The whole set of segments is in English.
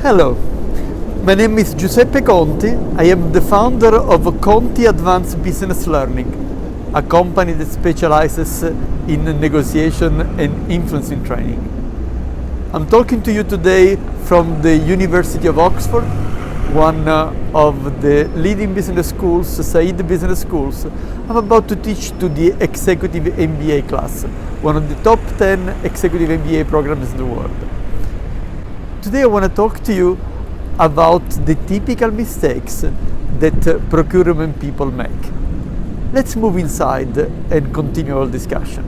Hello, my name is Giuseppe Conti. I am the founder of Conti Advanced Business Learning, a company that specializes in negotiation and influencing training. I'm talking to you today from the University of Oxford, one of the leading business schools, Saïd business schools. I'm about to teach to the Executive MBA class, one of the top 10 Executive MBA programs in the world. Today I want to talk to you about the typical mistakes that procurement people make. Let's move inside and continue our discussion.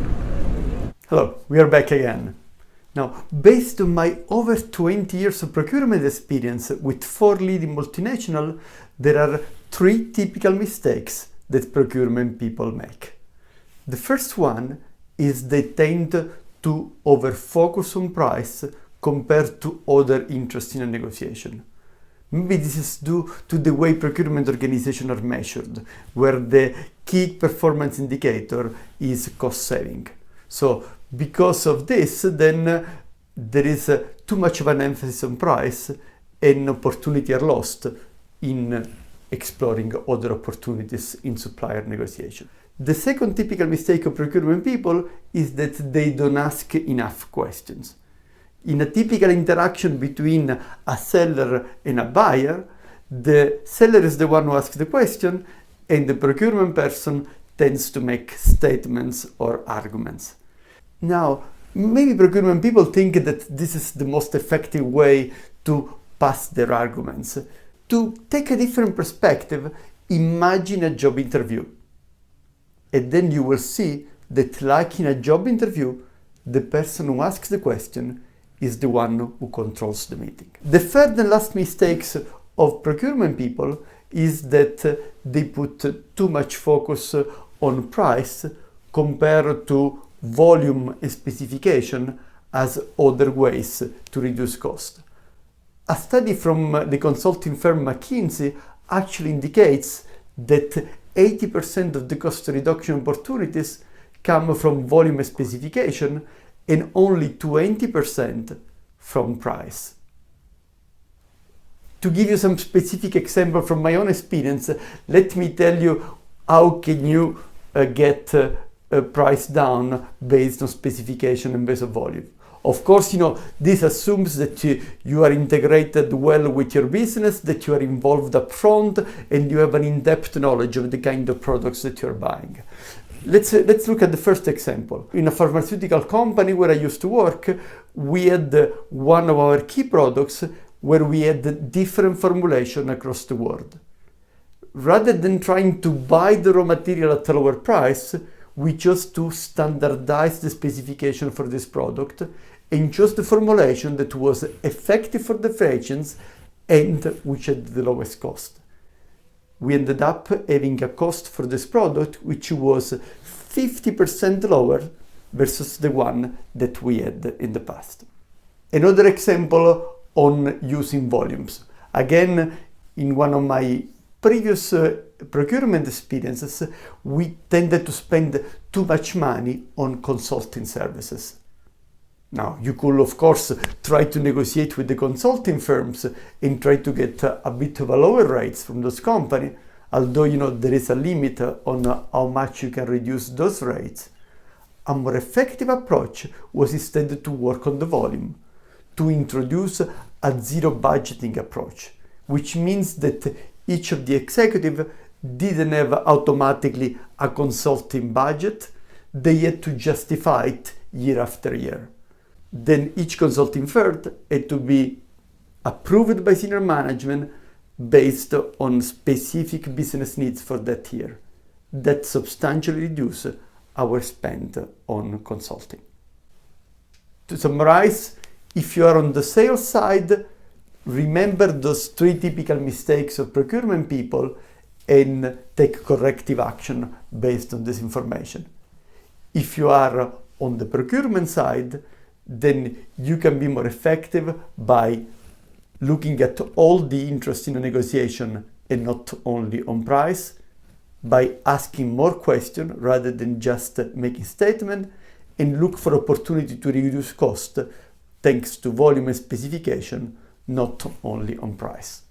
Hello, we are back again. Now, based on my over 20 years of procurement experience with 4 leading multinationals, there are 3 typical mistakes that procurement people make. The first one is they tend to over-focus on price compared to other interests in a negotiation. Maybe this is due to the way procurement organizations are measured, where the key performance indicator is cost saving. So because of this, then there is too much of an emphasis on price and opportunities are lost in exploring other opportunities in supplier negotiation. The second typical mistake of procurement people is that they don't ask enough questions. In a typical interaction between a seller and a buyer, the seller is the one who asks the question and the procurement person tends to make statements or arguments. Now, maybe procurement people think that this is the most effective way to pass their arguments. To take a different perspective, imagine a job interview. And then you will see that, like in a job interview, the person who asks the question is the one who controls the meeting. The third and last mistakes of procurement people is that they put too much focus on price compared to volume and specification as other ways to reduce cost. A study from the consulting firm McKinsey actually indicates that 80% of the cost reduction opportunities come from volume and specification and only 20% from price. To give you some specific example from my own experience, let me tell you how can you get a price down based on specification and based on volume. Of course, this assumes that you are integrated well with your business, that you are involved up front, and you have an in-depth knowledge of the kind of products that you're buying. Let's look at the first example. In a pharmaceutical company where I used to work, we had one of our key products where we had different formulation across the world. Rather than trying to buy the raw material at a lower price, we chose to standardize the specification for this product and chose the formulation that was effective for the patients and which had the lowest cost. We ended up having a cost for this product which was 50% lower versus the one that we had in the past. Another example on using volumes. Again, in one of my previous procurement experiences, we tended to spend too much money on consulting services. Now, you could, of course, try to negotiate with the consulting firms and try to get a bit of a lower rates from those companies, although, there is a limit on how much you can reduce those rates. A more effective approach was instead to work on the volume, to introduce a zero budgeting approach, which means that each of the executives didn't have automatically a consulting budget. They had to justify it year after year. Then each consulting firm had to be approved by senior management based on specific business needs for that year. That substantially reduced our spend on consulting. To summarize, if you are on the sales side, remember those 3 typical mistakes of procurement people and take corrective action based on this information. If you are on the procurement side, then you can be more effective by looking at all the interest in a negotiation and not only on price, by asking more questions rather than just making statements, and look for opportunity to reduce cost thanks to volume and specification, not only on price.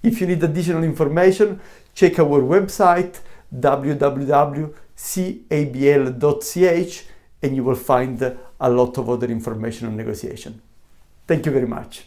If you need additional information, check our website www.cabl.ch and you will find a lot of other information on negotiation. Thank you very much.